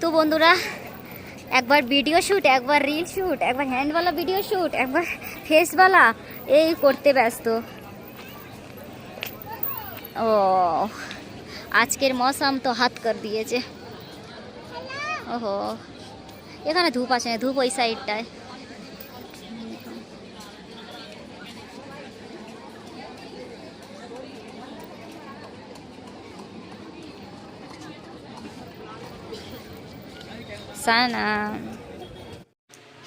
তো বন্ধুরা, একবার ভিডিও শ্যুট, একবার রিল শ্যুট, একবার হ্যান্ডওয়ালা ভিডিও শ্যুট, একবার ফেসওয়ালা, এই করতে ব্যস্ত। ও আজকের মৌসুম তো হাত কর দিয়েছে। ওহো, এখানে ধূপ আসে না, ধূপ ওই সাইডটায়। Sana,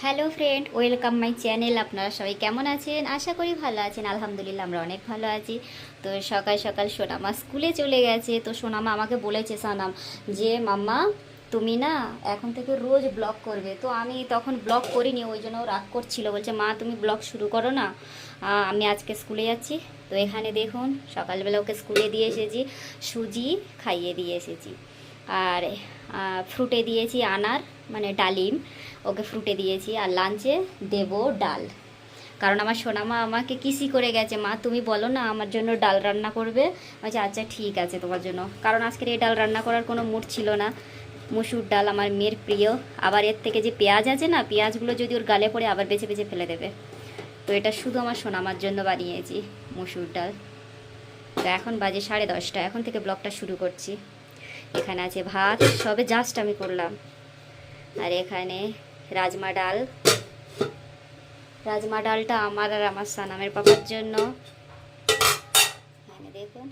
hello friend, welcome my channel. আপনারা সবাই কেমন আছেন? আশা করি ভালো আছেন। আলহামদুলিল্লাহ আমরা অনেক ভালো আছি। তো সকাল সকাল সোনামা স্কুলে চলে গেছে। তো সোনামা আমাকে বলেছে সানাম যে মাম্মা তুমি না এখন থেকে রোজ ব্লগ করবে। তো আমি তখন ব্লগ করিনি, ওই জন্য রাগ করছিল, বলছে মা তুমি ব্লগ শুরু করো না, আমি আজকে স্কুলে যাচ্ছি। তো এখানে দেখুন সকালবেলা ওকে স্কুলে দিয়ে এসেছি, সুজি খাইয়ে দিয়ে এসেছি, আর ফ্রুটে দিয়েছি আনার মানে ডালিম, ওকে ফ্রুটে দিয়েছি। আর লাঞ্চে দেব ডাল, কারণ আমার সোনামা আমাকে কিসি করে গেছে, মা তুমি বলো না আমার জন্য ডাল রান্না করবে। বলছে আচ্ছা ঠিক আছে তোমার জন্য, কারণ আজকের এই ডাল রান্না করার কোনো মুড ছিল না। মুসুর ডাল আমার মেয়ের প্রিয়, আবার এর থেকে যে পেঁয়াজ আছে না, পেঁয়াজগুলো যদি ওর গালে পড়ে আবার বেছে বেছে ফেলে দেবে। তো এটা শুধু আমার সোনামার জন্য বানিয়েছি মুসুর ডাল। তো এখন বাজে 10:30, এখন থেকে ব্লগটা শুরু করছি। এখানে আছে ভাত, সবে জাস্ট আমি করলাম। আর এখানে রাজমা ডাল, রাজমা ডালটা আমার আর আমার সানামের পাপার জন্য। এখানে দেখুন,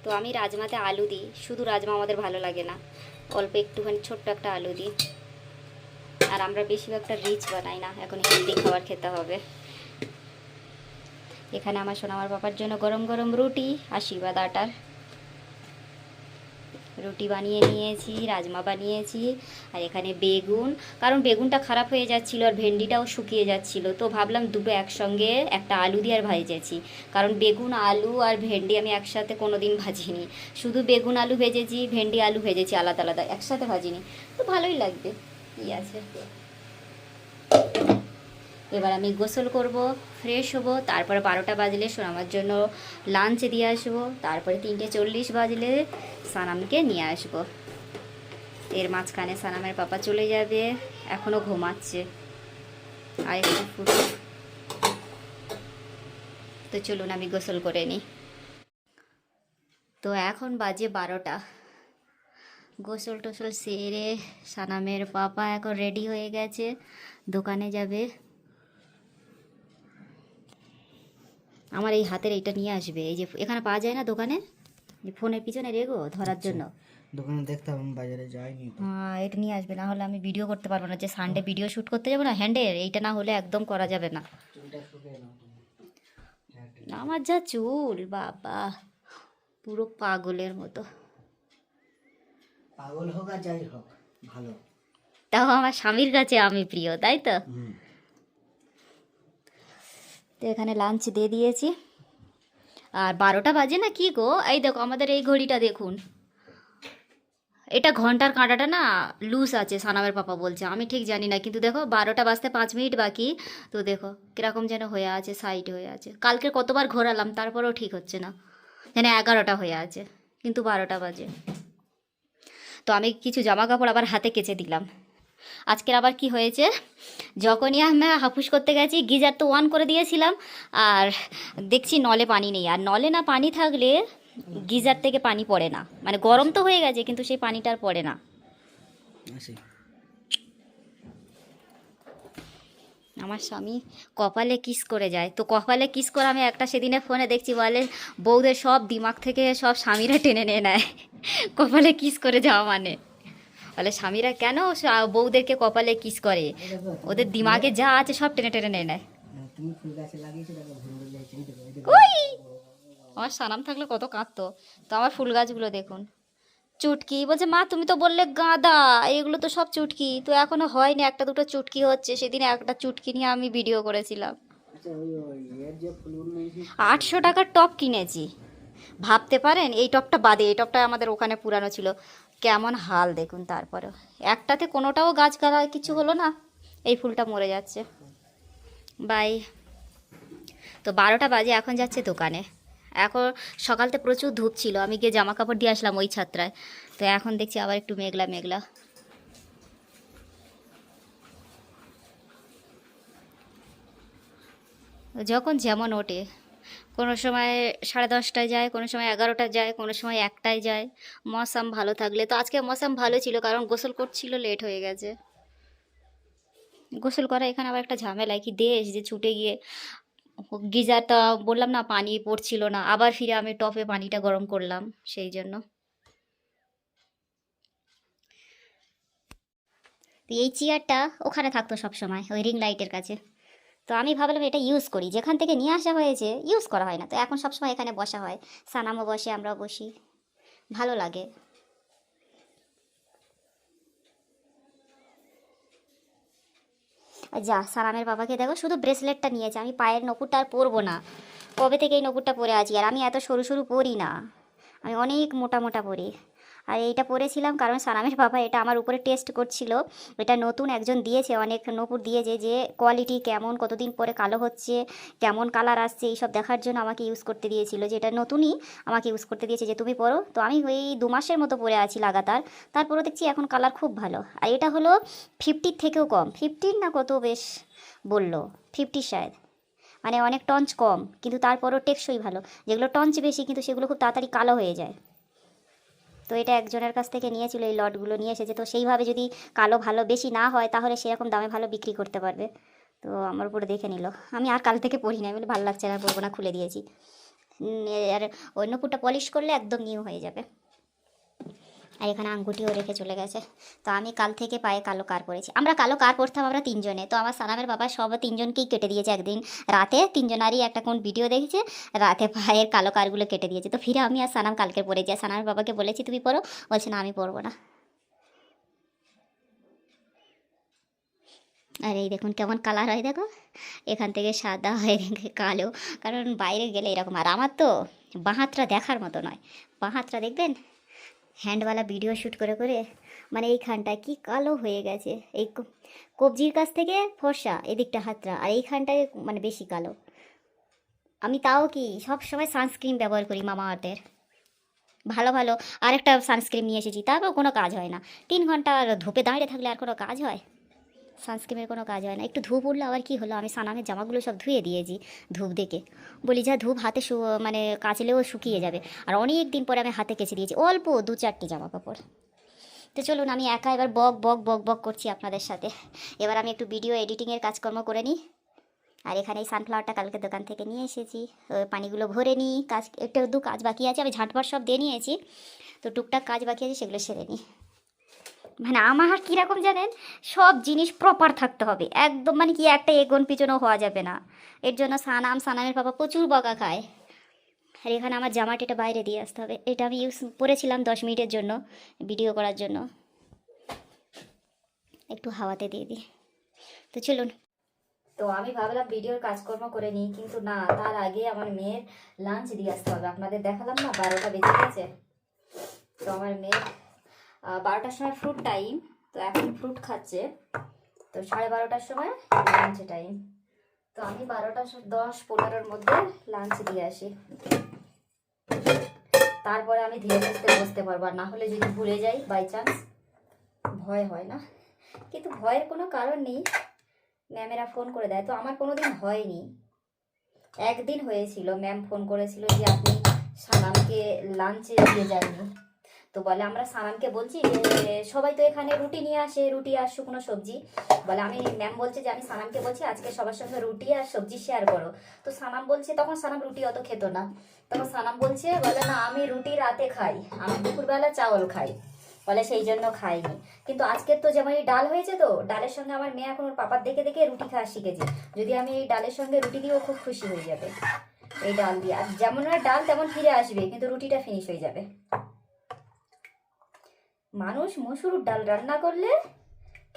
তো আমি রাজমাতে আলু দিই, শুধু রাজমা আমাদের ভালো লাগে না, অল্প একটুখানি ছোট্ট একটা আলু দিই। আর আমরা বেশিরভাগটা রিচ বানাই না, এখন হেলদি খাবার খেতে হবে। এখানে আমার সোনামার পাপার জন্য গরম গরম রুটি, আশীর্বাদ আটার রুটি বানিয়ে নিয়েছি, রাজমা বানিয়েছি। আর এখানে বেগুন, কারণ বেগুনটা খারাপ হয়ে যাচ্ছিলো আর ভেন্ডিটাও শুকিয়ে যাচ্ছিলো, তো ভাবলাম দুটো একসঙ্গে একটা আলু দিয়ে আর ভেজেছি। কারণ বেগুন আলু আর ভেন্ডি আমি একসাথে কোনো দিন ভাজিনি, শুধু বেগুন আলু ভেজেছি, ভেন্ডি আলু ভেজেছি আলাদা আলাদা, একসাথে ভাজিনি। তো ভালোই লাগবে, কী আছে। এবার আমি গোসল করব, ফ্রেশ হব, তারপরে 12টা বাজলে সোনামার জন্য লাঞ্চ দিয়ে আসবো, তারপরে 3:40 বাজলে সানামকে নিয়ে আসবো। এর মাঝখানে সানামের পাপা চলে যাবে, এখনও ঘুমাচ্ছে। আর একটু ফুটো, তো চলুন আমি গোসল করে নিই। তো এখন বাজে 12টা, গোসল টোসল সেরে সানামের পাপা এখন রেডি হয়ে গেছে, দোকানে যাবে। আমার এই হাতের এইটা নিয়ে আসবে, এই যে এখানে পাওয়া যায় না দোকানে, ফোনের পিছনে রেগো ধরার জন্য। দোকানে দেখতে হবে, বাজারে যাইনি। হ্যাঁ, এটা নিয়ে আসবে, না হলে আমি ভিডিও করতে পারবো না। যে সানডে ভিডিও শ্যুট করতে যাবো না হ্যান্ডের, এইটা না হলে একদম করা যাবে না। আমার যা চুল বাবা, পুরো পাগলের মতো। পাগল হোক আর যাই হোক ভালো, তাও আমার স্বামীর কাছে আমি প্রিয়, তাই তো। তো এখানে লাঞ্চ দিয়ে দিয়েছি, আর 12টা বাজে না কি গো, এই দেখো আমাদের এই ঘড়িটা দেখুন, এটা ঘন্টার কাঁটাটা না লুজ আছে, সানামের পাপা বলছে, আমি ঠিক জানি না, কিন্তু দেখো 12টা বাজতে 5 মিনিট বাকি। তো দেখো কিরকম যেন হয়ে আছে, সাইড হয়ে আছে। কালকে কতবার ঘোরালাম তারপরেও ঠিক হচ্ছে না, যেন 11টা হয়ে আছে, কিন্তু 12টা বাজে। তো আমি কিছু জামা কাপড় আবার হাতে কেচে দিলাম। আজকের আবার কি হয়েছে, যখনই আমি হাপুস করতে গেছি গিজার তো অন করে দিয়েছিলাম, আর দেখছি নলে পানি নেই। আর নলে না পানি থাকলে গিজার থেকে পানি পড়ে না, মানে গরম তো হয়ে গেছে কিন্তু সেই পানিটা আর পড়ে না। আমার স্বামী কপালে কিস করে যায়, তো কপালে কিস করে আমি একটা সেদিনে ফোনে দেখছি, বলে বউদের সব দিমাগ থেকে সব স্বামীরা টেনে নিয়ে নেয় কপালে কিস করে যাওয়া মানে। বলে স্বামীরা কেন বউদেরকে কপালে কিস করে, ওদের দিমাগে যা আছে সব টেনে টেনে নিয়ে নেয়। কই আমার সানাম থাকলে কত কাঁদতো। তো আমার ফুল গাছগুলো দেখুন, চুটকি বলছে মা তুমি তো বললে গাঁদা, এগুলো তো সব চুটকি, তো এখনো হয়নি, একটা দুটো চুটকি হচ্ছে। সেদিন একটা চুটকি নিয়ে আমি ভিডিও করেছিলাম। 800 টাকার টপ কিনেছি, ভাবতে পারেন, এই টপটা বাদে, এই টপটা আমাদের ওখানে পুরানো ছিল। কেমন হাল দেখুন, তারপরেও একটাতে কোনোটাও গাছ গাড়া কিছু হলো না, এই ফুলটা মরে যাচ্ছে। বাই। তো 12টা বাজে, এখন যাচ্ছে দোকানে, এখন সকালতে প্রচুর ধূপ ছিল, আমি গিয়ে জামা কাপড় দিয়ে আসলাম ওই ছাত্রায়। তো এখন দেখছি আবার একটু মেঘলা মেঘলা। যখন যেমন ওঠে, কোনো সময় 10:30টায় যায়, কোনো সময় 11টায় যায়, কোনো সময় 1টায় যায়। মৌসাম ভালো থাকলে তো, আজকে মৌসাম ভালো ছিল কারণ গোসল করছিল, লেট হয়ে গেছে। গোসল করা এখানে আবার একটা ঝামেলা, কি দেশ যে ছুটে গিয়ে গিজারটা বললাম না পানি পড়ছিল না, আবার ফিরে আমি টপে পানিটা গরম করলাম সেই জন্য। তো এই চেয়ারটা ওখানে থাকতো সব সময় ওই রিং লাইটের কাছে। তো আমি ভাবলাম এটা ইউজ করি, যেখান থেকে নিয়ে আসা হয়েছে ইউজ করা হয় না, তো এখন সবসময় এখানে বসা হয়। সানামও বসে, আমরাও বসি, ভালো লাগে। আর যা, সানামের বাবাকে দেখো শুধু ব্রেসলেটটা নিয়েছে, আমি পায়ের নকুরটা আর পরবো না। কবে থেকে এই নকুরটা পরে আছি, আর আমি এত সরু সরু পরি না, আমি অনেক মোটা মোটা পরি। আর এইটা পরেছিলাম কারণ সানামের বাবা এটা আমার উপরে টেস্ট করছিল। এটা নতুন একজন দিয়েছে, অনেক নপুর দিয়েছে, যে কোয়ালিটি কেমন, কতদিন পরে কালো হচ্ছে, কেমন কালার আসছে, এইসব দেখার জন্য আমাকে ইউজ করতে দিয়েছিল, যে এটা নতুনই আমাকে ইউজ করতে দিয়েছে, যে তুমি পরো। তো আমি ওই 2 মাসের মতো পরে আছি লাগাতার, তারপরে দেখছি এখন কালার খুব ভালো। আর এটা হলো 50 থেকেও কম, 15 না কত বেশ বললো, 50 শায়দ, মানে অনেক টঞ্চ কম, কিন্তু তারপরও টেকসই ভালো। যেগুলো টঞ্চ বেশি কিন্তু সেগুলো খুব তাড়াতাড়ি কালো হয়ে যায়। তো এটা একজনের কাছ থেকে নিয়েছিল, এই লটগুলো নিয়ে এসেছে। তো সেইভাবে যদি কালো ভালো বেশি না হয় তাহলে সেরকম দামে ভালো বিক্রি করতে পারবে। তো আমার উপরে দেখে নিল, আমি আর কাল থেকে পড়ি না, আমি বলি ভালো লাগছে না, পরবো না, খুলে দিয়েছি। আর অন্য পুরটা পলিশ করলে একদম নিউ হয়ে যাবে। আর এখানে আঙ্গুটিও রেখে চলে গেছে। তো আমি কাল থেকে পায়ে কালো কার পরেছি, আমরা কালো কার পরতাম আমরা 3জনে। তো আমার সানামের বাবা সব 3জনকেই কেটে দিয়েছে একদিন রাতে, 3জনারই একটা কোন ভিডিও দেখেছে, রাতে পায়ের কালো কারগুলো কেটে দিয়েছে। তো ফিরে আমি আর সানাম কালকে পরেছি, আর সানামের বাবাকে বলেছি তুমি পরো, বলছে না আমি পরবো না। আর এই দেখুন কেমন কালার হয়, দেখো এখান থেকে সাদা, এদিকে কালো, কারণ বাইরে গেলে এরকম। আর আমার তো বাঁ হাতটা দেখার মতো নয়, বাঁ হাতটা দেখবেন হ্যান্ডওয়ালা ভিডিও শ্যুট করে করে, মানে এইখানটায় কি কালো হয়ে গেছে, এই কবজির কাছ থেকে ফর্সা এদিকটা হাতটা, আর এইখানটায় মানে বেশি কালো। আমি তাও কি সব সময় সানস্ক্রিন ব্যবহার করি মামা আর্থের, ভালো ভালো আরেকটা সানস্ক্রিন নিয়ে এসেছি, তারপর কোনো কাজ হয় না। 3 ঘন্টা ধূপে দাঁড়িয়ে থাকলে আর কোনো কাজ হয়? সানস্ক্রিনের কোনো কাজ হয় না। একটু ধূপ উঠলে আবার কি হলো, আমি সানামের জামাগুলো সব ধুয়ে দিয়েছি ধূপ দেখে, বলি যা ধূপ হাতে মানে কাচলেও শুকিয়ে যাবে। আর অনেক দিন পরে আমি হাতে কেচে দিয়েছি, অল্প 2-4টি জামা কাপড়। তো চলুন আমি একা এবার বক বক বক বক করছি আপনাদের সাথে। এবার আমি একটু ভিডিও এডিটিংয়ের কাজকর্ম করে নিই। আর এখানে এই সানফ্লাওয়ারটা কালকে দোকান থেকে নিয়ে এসেছি, পানিগুলো ভরে নিই, কাজ একটু কাজ বাকি আছে, আমি ঝাঁটপাট সব দিয়ে নিয়েছি, তো টুকটাক কাজ বাকি আছে সেগুলো সেরে নিই। মানে আমার কীরকম জানেন, সব জিনিস প্রপার থাকতে হবে একদম, মানে কি একটা এগোন পিছনও হওয়া যাবে না। এর জন্য সানামের বাবা প্রচুর বকা খায়। আর এখানে আমার জামাটা এটা বাইরে দিয়ে আসতে হবে, এটা আমি ইউজ করেছিলাম 10 মিনিটের জন্য ভিডিও করার জন্য, একটু হাওয়াতে দিয়ে দিই। তো চলুন, তো আমি ভাবলাম ভিডিওর কাজকর্ম করে নিই, কিন্তু না, তার আগে আমার মেয়ের লাঞ্চ দিয়ে আসতে হবে। আপনাদের দেখালাম না 12টা বেজে গেছে, তো আমার মেয়ের 12টার সময় ফ্রুট টাইম, তো এখন ফ্রুট খাচ্ছে, তো 12:30টার সময় লাঞ্চ টাইম। তো আমি 12:10-15-র মধ্যে লাঞ্চ দিয়ে আসি, তারপরে আমি ধীরে সুস্থে বসতে পারবো। আর না হলে যদি ভুলে যাই বাই চান্স, ভয় হয় না, কিন্তু ভয়ের কোনো কারণ নেই, ম্যামেরা ফোন করে দেয়। তো আমার কোনো দিন হয়নি, একদিন হয়েছিল, ম্যাম ফোন করেছিল যে আপনি সানামকে লাঞ্চে দিয়ে যাননি। তো বলে আমরা সানামকে বলছি যে সবাই তো এখানে রুটি নিয়ে আসে, রুটি আর শুকনো সবজি, বলে আমি ম্যাম বলছে যে আমি সানামকে বলছি আজকে সবার সঙ্গে রুটি আর সবজি শেয়ার করো। তো সানাম বলছে, তখন সানাম রুটি অত খেত না, তখন সানাম বলছে, বলে না আমি রুটি রাতে খাই, আমি দুপুরবেলা চাওয়াল খাই, বলে সেই জন্য খাইনি। কিন্তু আজকের তো যেমন এই ডাল হয়েছে, তো ডালের সঙ্গে আমার মেয়ে এখন ওর পাপার দেখে দেখে রুটি খাওয়া শিখেছে, যদি আমি এই ডালের সঙ্গে রুটি দিই ও খুব খুশি হয়ে যাবে। এই ডাল দিয়ে আর যেমন হয় ডাল তেমন ফিরে আসবে, কিন্তু রুটিটা ফিনিশ হয়ে যাবে। মানুষ মসুর ডাল রান্না করলে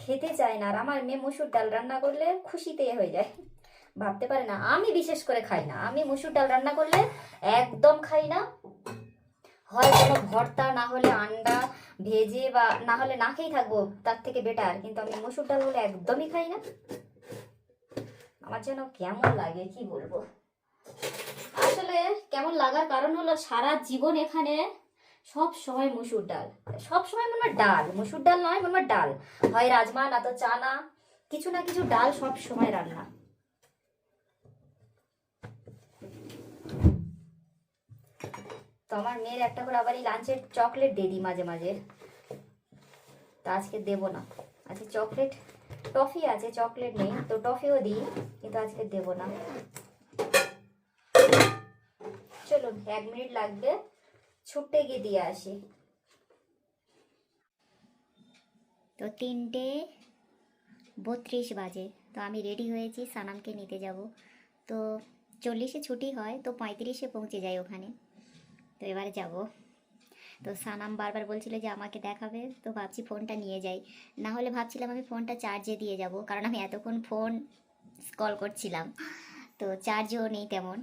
খেতে চায় না, আর আমার মেয়ে মসুর ডাল রান্না করলে খুশিতে হয়ে যায়, ভাবতে পারে না। আমি বিশেষ করে খাই না, আমি মসুর ডাল রান্না করলে একদম খাই না, হয় কোনো ভর্তা, না হলে আন্ডা ভেজে, বা না হলে না খেয়েই থাকবো, তার থেকে বেটার। কিন্তু আমি মসুর ডাল হলে একদমই খাই না, আমার যেন কেমন লাগে কি বলবো। আসলে কেমন লাগার কারণ হলো সারা জীবন এখানে সব সময় মসুর ডাল, সব সময় মনে হয় ডাল, মসুর ডাল নয় মনে হয় ডাল, হয় রাজমা না তো চানা, কিছু না কিছু ডাল সব সময় রান্না। তো আমার মেয়ের একটা করে আবার এই লাঞ্চের চকলেট দিয়ে দিই মাঝে মাঝে, তা আজকে দেবো না। আজকে চকলেট, টফি আছে, চকলেট নেই, তো টফিও দিই, কিন্তু আজকে দেবো না। চলুন 1 মিনিট লাগবে, ছুটতে গিয়ে দিয়ে আসি। তো 3:32 বাজে, তো আমি রেডি হয়েছি, সানামকে নিতে যাব। তো 40-এ ছুটি হয়, তো 35-এ পৌঁছে যাই ওখানে। তো এবারে যাব। তো সানাম বারবার বলছিল যে আমাকে দেখাবে, তো ভাবছি ফোনটা নিয়ে যাই, না হলে ভাবছিলাম আমি ফোনটা চার্জে দিয়ে যাব, কারণ আমি এতক্ষণ ফোন কল করছিলাম, তো চার্জও নেই তেমন,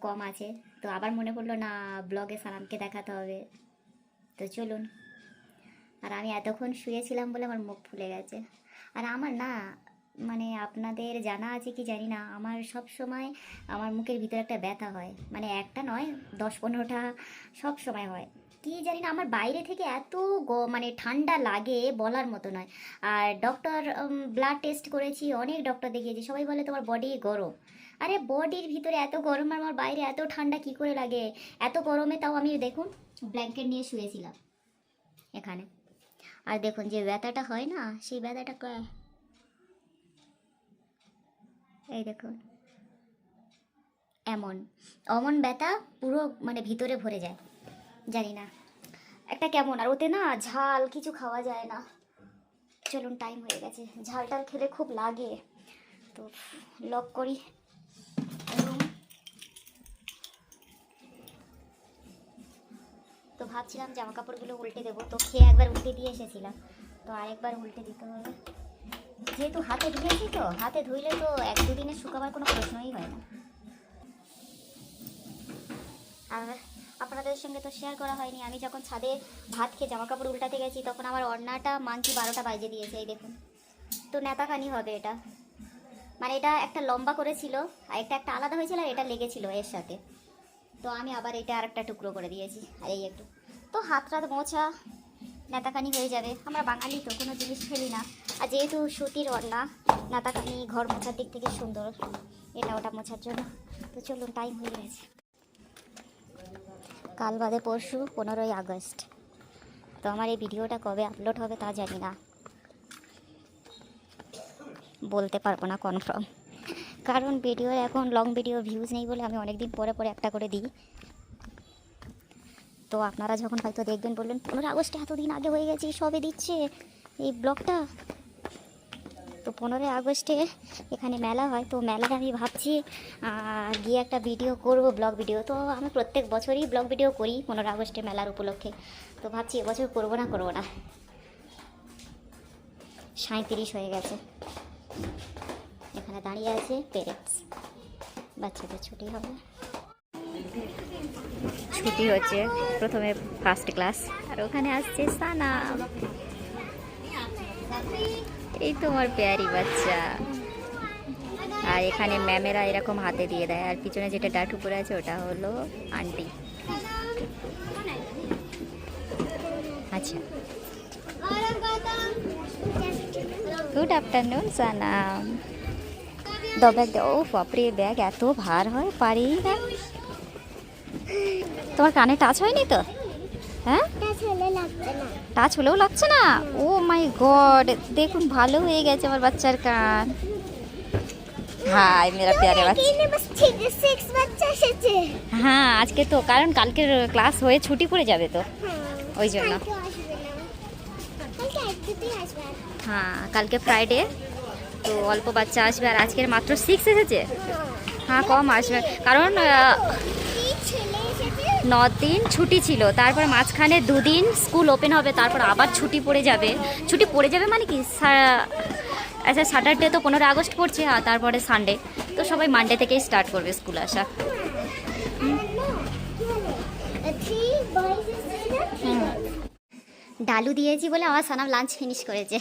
কম আছে। তো আবার মনে পড়লো না, ব্লগে সানামকে দেখাতে হবে। তো চলুন। আর আমি এতক্ষণ শুয়েছিলাম বলে আমার মুখ ফুলে গেছে। আর আমার না, মানে আপনাদের জানা আছে কি জানি না, আমার সব সময় আমার মুখের ভিতরে একটা ব্যথা হয়, মানে একটা নয় 10-15টা সব সময় হয়। কি জানি না, আমার বাইরে থেকে এত মানে ঠান্ডা লাগে বলার মতো নয়। আর ডক্টর, ব্লাড টেস্ট করেছি, অনেক ডক্টর দেখিয়েছি, সবাই বলে তোমার বডি গরম। আরে বডির ভিতরে এত গরম আর আমার বাইরে এত ঠান্ডা কি করে লাগে? এত গরমে তাও আমি দেখুন ব্ল্যাঙ্কেট নিয়ে শুয়েছিলাম এখানে। আর দেখুন যে ব্যথাটা হয় না, সেই ব্যথাটা এই দেখুন, এমন অমন ব্যথা পুরো মানে ভিতরে ভরে যায়, জানি না একটা কেমন। আর ওতে না ঝাল কিছু খাওয়া যায় না। চলুন, টাইম হয়ে গেছে, ঝাল টাল খেলে খুব লাগে। তো লক করি room। তো ভাবছিলাম জামা কাপড়গুলো উল্টে দেবো, তো খেয়ে একবার উল্টে দিয়ে এসেছিলাম, তো আরেকবার উল্টে দিতে হবে, যেহেতু হাতে ধুয়েছি। তো হাতে ধুইলে তো 1-2 দিনে শুকাবার কোনো প্রশ্নই হয় না। আর আপনাদের সঙ্গে তো শেয়ার করা হয়নি, আমি যখন ছাদে ভাত খেয়ে জামা কাপড় উল্টাতে গেছি, তখন আমার ওড়নাটা মাংকি 12টা বাজে দিয়েছে, এই দেখুন। তো নেতাখানি হবে এটা, মানে এটা একটা লম্বা করেছিল, আর একটা আলাদা হয়েছিল, আর এটা লেগেছিল এর সাথে, তো আমি আবার এটা আর একটা টুকরো করে দিয়েছি, আর এই একটু। তো হাত টাত মোছা নেতাখানি হয়ে যাবে, আমরা বাঙালি তো কোনো জিনিস ফেলি না। আর যেহেতু সুতির ওড়না, নেতাখানি ঘর মোছার দিক থেকে সুন্দর, এটা ওটা মোছার জন্য। তো চলুন, টাইম হয়ে গেছে, কাল বাদে পরশু 15ই আগস্ট। তো আমার এই ভিডিওটা কবে আপলোড হবে তা জানি না, বলতে পারবো না কনফার্ম, কারণ ভিডিওর এখন লং ভিডিও ভিউজ নেই বলে আমি অনেক দিন পরে পরে একটা করে দিই। তো আপনারা যখন হয়তো দেখবেন বলবেন 15 আগস্টে এতদিন আগে হয়ে গেছে, সবে দিচ্ছে এই ব্লগটা। তো 15 আগস্টে এখানে মেলা হয়, তো মেলায় আমি ভাবছি গিয়ে একটা ভিডিও করব, ব্লগ ভিডিও। তো আমি প্রত্যেক বছরই ব্লগ ভিডিও করি 15 আগস্টে মেলার উপলক্ষে, তো ভাবছি এবছর করবো না 37 হয়ে গেছে। এখানে দাঁড়িয়ে আছে পেরেন্টস, বাচ্চাদের ছুটি হবে, ছুটি হচ্ছে প্রথমে ফার্স্ট ক্লাস, আর ওখানে আসছে সানা, এই তোমার প্যারি বাচ্চা। আর এখানে ম্যামেরা এরকম হাতে দিয়ে দেয়, আর পিছনে যেটা ডাটু পরে আছে ওটা হলো আন্টি। আচ্ছা, গুড আফটারনুন সানাম। দাও ব্যাগ দাও। ও বাপরে, ব্যাগ এত ভার হয়, পারি না। তোমার কানে টাচ হয়নি তো? হ্যাঁ, টাচ হলেও লাগছে না? ও মাই গড, দেখুন ভালো হয়ে গেছে আমার বাচ্চার কান। হাই মেরা প্যারে বাচ্চা। হ্যাঁ, আজকে তো কারণ কালকের ক্লাস হয়ে ছুটি পড়ে যাবে, তো ওই জন্য। হ্যাঁ, কালকে ফ্রাইডে, তো অল্প বাচ্চা আসবে, আর আজকের মাত্র 6 এসেছে। হ্যাঁ, কম আসবে, কারণ 9 দিন ছুটি ছিল, তারপর মাঝখানে 2 দিন স্কুল ওপেন হবে, তারপর আবার ছুটি পড়ে যাবে। ছুটি পড়ে যাবে মানে কি, আচ্ছা স্যাটারডে তো 15 আগস্ট পড়ছে, আর তারপরে সানডে, তো সবাই মানডে থেকেই স্টার্ট করবে স্কুল আসা। ডালু দিয়েছি বলে আমার সানাম লাঞ্চ ফিনিশ করেছে।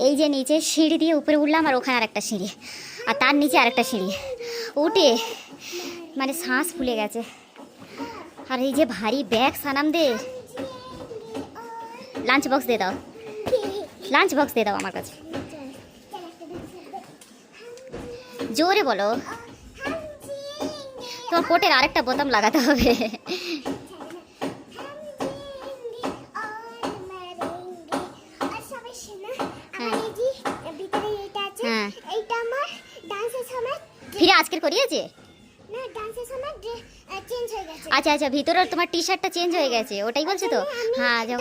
এই যে নিচে সিঁড়ি দিয়ে উপরে উঠলাম, আর ওখানে আর একটা সিঁড়ি, আর তার নিচে আরেকটা সিঁড়ি, উঠে মানে শ্বাস ফুলে গেছে। আর এই যে ভারী ব্যাগ সানাম দে, লাঞ্চ বক্স দিয়ে দাও, লাঞ্চ বক্স দিয়ে দাও আমার কাছে, জোরে বলো। তোমার কোটের আরেকটা বোতাম লাগাতে হবে। হ্যাঁ ফিরে আজকের করিয়েছে। আচ্ছা আচ্ছা, ভিতরে তোমার টি শার্টটা চেঞ্জ হয়ে গেছে, ওটাই বলছো তো? হ্যাঁ যাও।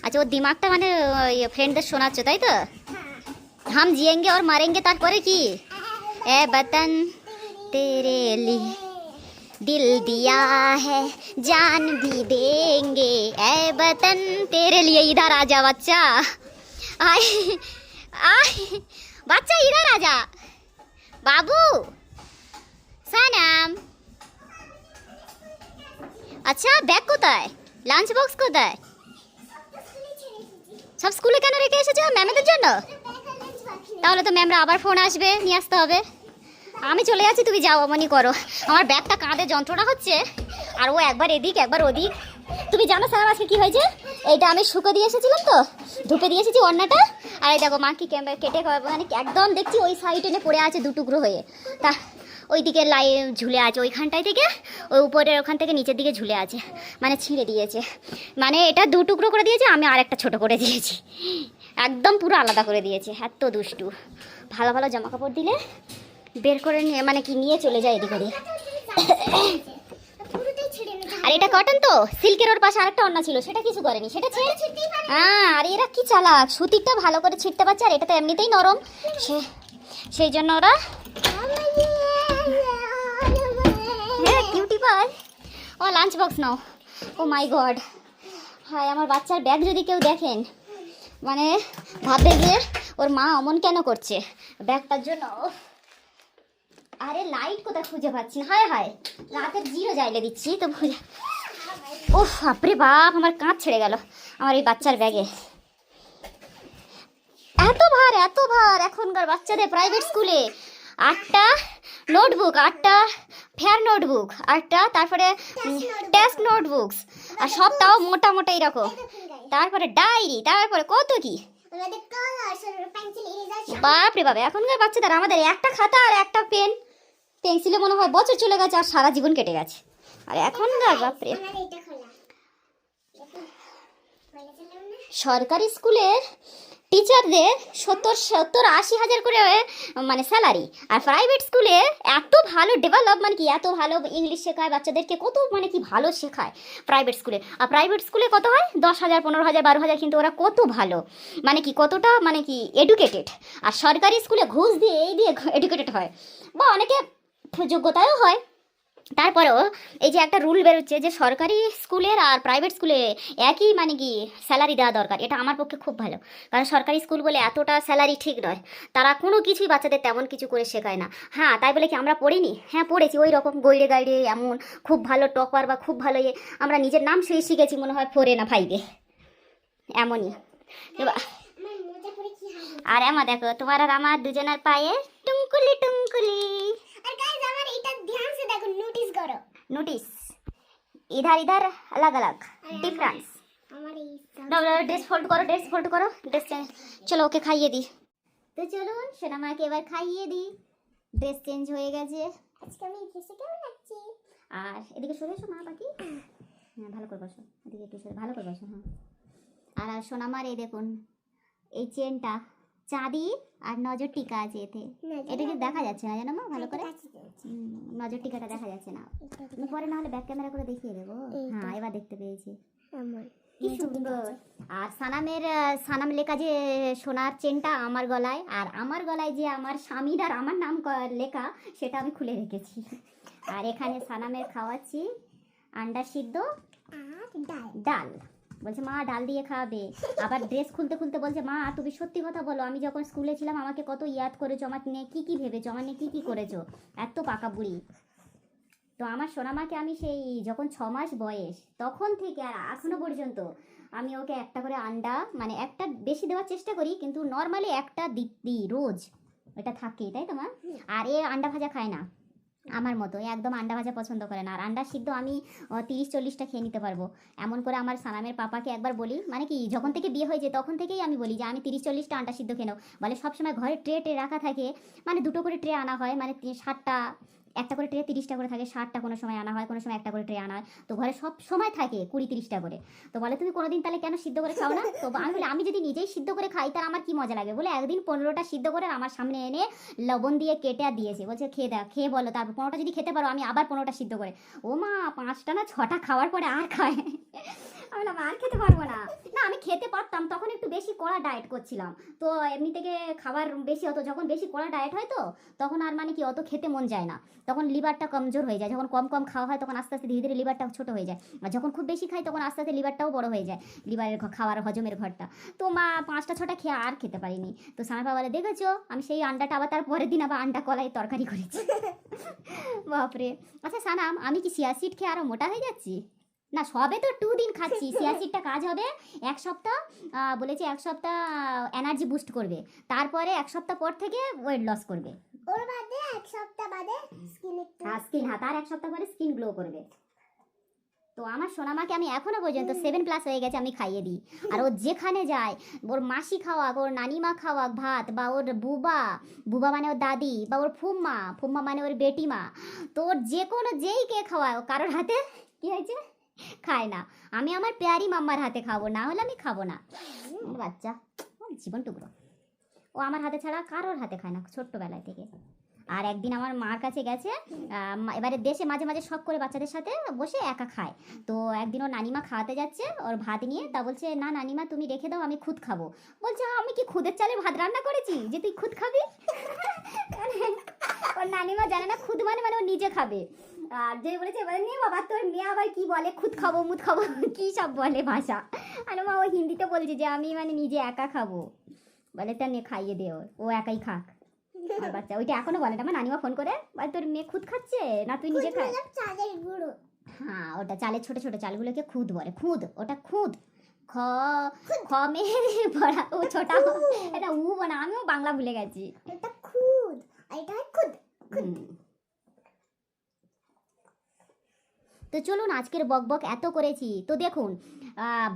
আচ্ছা, ওর দিমাগটা মানে ফ্রেন্ডদের শোনাচ্ছ তাই তো? হাম জিয়েঙ্গে और মারেঙ্গে, তারপরে কি? এ বতন तेरे लिए दिल दिया है जान भी देंगे, ए बतन तेरे लिए। इधर आ जा बच्चा, आए आए बच्चा, इधर आ जा बाबू। সানাম, আচ্ছা ব্যাগ কোথায়, লাঞ্চ বক্স কোথায়? সব স্কুলে কেন রেখে এসেছো, ম্যামেদের জন্য? তাহলে তো ম্যামরা আবার ফোন আসবে, নিয়ে আসতে হবে। আমি চলে যাচ্ছি, তুমি যাও, অমনি করো। আমার ব্যাগটা কাঁধে যন্ত্রণা হচ্ছে, আর ও একবার এদিক একবার ওদিক। তুমি জানো স্যার আজকে কী হয়েছে? এইটা আমি শুকো দিয়ে এসেছিলাম তো, ধুপে দিয়ে এসেছি ওড়নাটা, আর এই দেখো মা কি কেটে মানে একদম দেখছি ওই সাইড এনে পড়ে আছে দু টুকরো হয়ে। তা ওই দিকে ঝুলে আছে, ওইখানটায় থেকে ওই উপরের ওখান থেকে নিচের দিকে ঝুলে আছে, মানে ছিঁড়ে দিয়েছে। মানে এটা দু টুকরো করে দিয়েছে, আমি আর একটা ছোটো করে দিয়েছি, একদম পুরো আলাদা করে দিয়েছে। এত দুষ্টু। ভালো ভালো জামা কাপড় দিলে বের করে নিয়ে মানে কি নিয়ে চলে যায় এদিক ওদিক। আর এটা কটন তো, সিল্কের ওর পাশে আরেকটা ওড়না ছিল, সেটা কিছু করেনি, সেটা ছেড়ে। হ্যাঁ, আর এরা কি চালাক, সুতিরটা ভালো করে ছিঁড়তে পারছে, আর এটা তো এমনিতেই নরম, সেই জন্য ওরা হ্যাঁ কিউটি পায়। ও লাঞ্চ বক্স নাও। ও মাই গড, হায় আমার বাচ্চার ব্যাগ যদি কেউ দেখেন মানে ভাববে যে ওর মা অমন কেন করছে ব্যাগটার জন্য। আরে লাইট কোথায় খুঁজে পাচ্ছি না, হায় হায় রাতের জিরো জ্বাইলে দিচ্ছি তো খুঁজে। ও বাপরে বাপ, আমার কাঁধ ছেড়ে গেল আমার এই বাচ্চার ব্যাগে। এত ভার এত ভার এখনকার বাচ্চাদের প্রাইভেট স্কুলে। 8টা নোটবুক, 8টা ফেয়ার নোটবুক, 8টা, তারপরে টেস্ট নোটবুকস, আর সবটাও মোটা মোটা এরকম, তারপরে ডায়েরি, তারপরে কত কি। বাপরে বাবা, এখনকার বাচ্চাদের, আমাদের একটা খাতা আর একটা পেন পেন্সিলে মনে হয় বছর চলে গেছে আর সারা জীবন কেটে গেছে। আর এখনকার বাপরে, সরকারি স্কুলের টিচারদের 70-80 হাজার করে মানে স্যালারি, আর প্রাইভেট স্কুলে এত ভালো ডেভেলপ, মানে কি এত ভালো ইংলিশ শেখায় বাচ্চাদেরকে, কত মানে কি ভালো শেখায় প্রাইভেট স্কুলে। আর প্রাইভেট স্কুলে কত হয় 10,000, 15,000, 12,000, কিন্তু ওরা কত ভালো মানে কি কতটা মানে কি এডুকেটেড। আর সরকারি স্কুলে ঘুষ দিয়ে এই দিয়ে এডুকেটেড হয়, বা অনেকে যোগ্যতায়ও হয়। তারপরেও এই যে একটা রুল বেরোচ্ছে যে সরকারি স্কুলের আর প্রাইভেট স্কুলে একই মানে কি স্যালারি দেওয়া দরকার, এটা আমার পক্ষে খুব ভালো। কারণ সরকারি স্কুল বলে এতটা স্যালারি ঠিক নয়, তারা কোনো কিছুই বাচ্চাদের তেমন কিছু করে শেখায় না। হ্যাঁ তাই বলে কি আমরা পড়িনি? হ্যাঁ পড়েছি, ওই রকম গইড়ে গাইড়ে এমন খুব ভালো টপার বা খুব ভালো আমরা নিজের নাম শিখেছি মনে হয় 4 না 5 এমনই। আর আমার দেখো তোমার আর আমার দুজনের পায়ে টুমকুলি টুমকুলি। नोटिस इधर इधर अलग अलग डिफरेंस। ड्रेस फोल्ड करो ड्रेस चेंज। चलो ओके खाइए दी तो चलो सोना माके এবার খাইয়ে দি। ড্রেস চেঞ্জ হয়ে গেছে আজকে, আমি ড্রেসে কেমন লাগছে। আর এদিকে সরে এসো মা, বাকি হ্যাঁ ভালো করে বসো, এদিকে একটু সরে ভালো করে বসো। হ্যাঁ আর সোনা মার এই দেখুন এই চেনটা চাঁদি আর নজর টিকা আছে এতে, এটা কি দেখা যাচ্ছে না জানো মা ভালো করে, নজর টিকাটা দেখা যাচ্ছে না, আমি পরে না হলে ব্যাক ক্যামেরা করে দেখিয়ে দেবো। হ্যাঁ এবার দেখতে পেয়েছি, কি সুন্দর। আর সানাম লেখা যে সোনার চেনটা আমার গলায়, আর আমার গলায় যে আমার স্বামীর আর আমার নাম লেখা, সেটা আমি খুলে রেখেছি। আর এখানে সানামের খাওয়াচ্ছি আন্ডা সিদ্ধ আর ডাল, বলছে মা ডাল দিয়ে খাওয়াবে। আবার ড্রেস খুলতে খুলতে বলছে মা তুমি সত্যি কথা বলো, আমি যখন স্কুলে ছিলাম আমাকে কত ইয়াদ করেছো, আমার নিয়ে কী কী ভেবেছো, আমার নিয়ে কী কী করেছো, এত পাকা বুড়ি। তো আমার সোনামাকে আমি সেই যখন 6 মাস বয়স তখন থেকে আর এখনো পর্যন্ত আমি ওকে একটা করে আন্ডা, মানে একটা বেশি দেওয়ার চেষ্টা করি, কিন্তু নর্মালি একটা দিই রোজ, এটা থাকে তাই তো মা। আর এ আন্ডা ভাজা খায় না, আমার মতো একদম আন্ডা ভাজা পছন্দ করে না। আর আন্ডা সিদ্ধ আমি 30-40টা খেয়ে নিতে পারবো। এমন করে আমার সানামের পাপাকে একবার বলি, মানে কি যখন থেকে বিয়ে হয়েছে তখন থেকেই আমি বলি যে আমি 30-40টা আন্ডা সিদ্ধ খেয়ে নেবো। বলে সবসময় ঘরে ট্রে রাখা থাকে, মানে দুটো করে ট্রে আনা হয়, মানে 60টা, একটা করে ট্রে 30টা করে থাকে, 60টা কোনো সময় আনা হয়, কোনো সময় একটা করে ট্রে আনা হয়। তো ঘরে সব সময় থাকে 20-30টা করে। তো বলে তুমি কোনোদিন তাহলে কেন সিদ্ধ করে খাও না? তো আমি বলি আমি যদি নিজেই সিদ্ধ করে খাই তার আমার কি মজা লাগে? বলে একদিন 15টা সিদ্ধ করে আমার সামনে এনে লবণ দিয়ে কেটে আর দিয়েছে, বলছে খেয়ে দেখ, খেয়ে বলো, তারপর 15টা যদি খেতে পারো আমি আবার 15টা সিদ্ধ করে। ও মা, 5টা না 6টা খাওয়ার পরে আর খায়। আমি বললাম আর খেতে পারবো না। না আমি খেতে পারতাম, তখন একটু বেশি কড়া ডায়েট করছিলাম, তো এমনি থেকে খাবার বেশি হতো। যখন বেশি কড়া ডায়েট হয় তো তখন আর মানে কি অত খেতে মন যায় না, তখন লিভারটা কমজোর হয়ে যায়। যখন কম কম খাওয়া হয় তখন আস্তে আস্তে ধীরে ধীরে লিভারটা ছোট হয়ে যায়, আর যখন খুব বেশি খাই তখন আস্তে আস্তে লিভারটাও বড় হয়ে যায়, লিভারের খাওয়ার হজমের ঘরটা। তো মা 5টা 6টা খেয়ে আর খেতে পারিনি। তো সানা বাবারে দেখেছো, আমি সেই আন্ডাটা আবার তার পরের দিন আবার আন্ডা কলাই তরকারি করেছি। বাপরে। আচ্ছা সানাম, আমি কি চিয়া সিড খেয়ে আরো মোটা হয়ে যাচ্ছি? না, সবে তো 2 দিন খাচ্ছি। চিয়া সিডটা কাজ হবে 1 সপ্তাহ, বলেছে 1 সপ্তাহ এনার্জি বুস্ট করবে, তারপরে 1 সপ্তাহ পর থেকে ওয়েট লস করবে। ওর বাদে 1 সপ্তাহ বাদে স্কিন একটু হ্যাঁ তার 1 সপ্তাহ পরে স্কিন গ্লো করবে। তো আমার সোনামাকে আমি এখনো পর্যন্ত 7+ হয়ে গেছে আমি খাইয়ে দিই। আর ও যেখানে যায়, ওর মাসি খাওয়াক, ওর নানিমা খাওয়াক ভাত, বা ওর বুবা, বুবা মানে ওর দাদি, বা ওর ফুম্মা, ফুম্মা মানে ওর বেটিমা, তো ওর যে কোনো যেই কে খাওয়ায়, ও কারোর হাতে কি হয়েছে খায় না। আমি আমার পেয়ারি মাম্মার হাতে খাবো, না হলে আমি খাবো না। বাচ্চা, ওর জীবন টুকরো, ও আমার হাতে ছাড়া কারোর হাতে খায় না ছোট্টবেলায় থেকে। আর একদিন আমার মার কাছে গেছে, এবারে দেশে মাঝে মাঝে শখ করে বাচ্চাদের সাথে বসে একা খায়। তো একদিন ওর নানিমা খাওয়াতে যাচ্ছে ওর ভাত নিয়ে, তা বলছে না নানিমা তুমি রেখে দাও, আমি খুদ খাবো। বলছে আমি কি খুদের চালে ভাত রান্না করেছি যে তুই খুদ খাবি? ওর নানিমা জানে না খুদ মানে ও নিজে খাবে। আর যে বলেছে এবারে নিয়ে বাবা তোর মেয়ে আবার কি বলে, খুদ খাবো মুদ খাবো কি সব বলে ভাষা। আর মা ও হিন্দিতে বলছে যে আমি মানে নিজে একা খাবো। বলে তা নিয়ে খাইয়ে দে, ও একাই খাক। আর বাচ্চা ওইটা এখনো বলে না, আমার নানিমা ফোন করে বলে তোর মেয়ে খুদ খাচ্ছে না তুই নিজে খায়। চালের গুঁড়ো। হ্যাঁ ওটা চালের ছোট ছোট চালগুলোকে খুদ বলে, খুদ, ওটা খুদ। খ খ মে পড়া ও ছোটা, এটা উ বনা, আমিও বাংলা ভুলে গেছি। এটা খুদ আর এটা খুদ। তো চলুন আজকের বকবক এত করেছি তো দেখুন,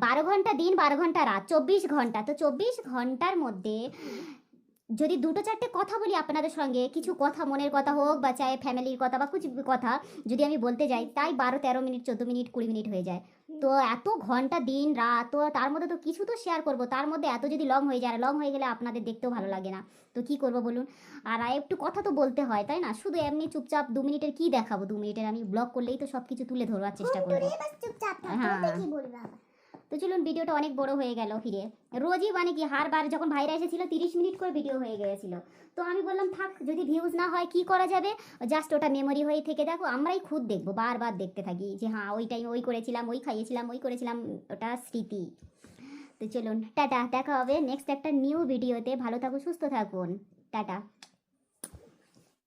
12 ঘন্টা দিন 12 ঘন্টা রাত, 24 ঘন্টা। তো 24 ঘন্টার মধ্যে যদি 2-4টে কথা বলি আপনাদের সঙ্গে, কিছু কথা মনের কথা হোক বা চাই ফ্যামিলির কথা বা কিছু কথা যদি আমি বলতে যাই, তাই 12-13 মিনিট 14 মিনিট 20 মিনিট হয়ে যায়। তো এত ঘন্টা দিন রাত, তো তার মধ্যে তো কিছু তো শেয়ার করব, তার মধ্যে এত যদি লং হয়ে যায়, লং হয়ে গেলে আপনাদের দেখতেও ভালো লাগে না। তো কি করব বলুন, আর একটু কথা তো বলতে হয় তাই না? শুধু এমনি চুপচাপ 2 মিনিটের কি দেখাবো, 2 মিনিটের আমি ব্লগ করলেই তো সব কিছু তুলে ধরবার চেষ্টা করবো। বাস চুপচাপ থাক, হ্যাঁ। তোতে কি বলবে আবার? তো চলুন, ভিডিওটা অনেক বড় হয়ে গেল ফিরে। রোজই মানে কি হারবার যখন ভাইরা এসেছিল 30 মিনিট করে ভিডিও হয়ে গিয়েছিল। তো আমি বললাম থাক, যদি ভিউজ না হয় কি করা যাবে, জাস্ট ওটা মেমোরি হয়ে থেকে দেখো, আমরাই খুদ দেখবো, বারবার দেখতে থাকি যে হ্যাঁ ওই টাইমে ওই করেছিলাম, ওই খাইয়েছিলাম, ওই করেছিলাম, ওটা স্মৃতি। তো চলুন টাটা, দেখা হবে নেক্সট একটা নিউ ভিডিওতে। ভালো থাকুন, সুস্থ থাকুন, টাটা।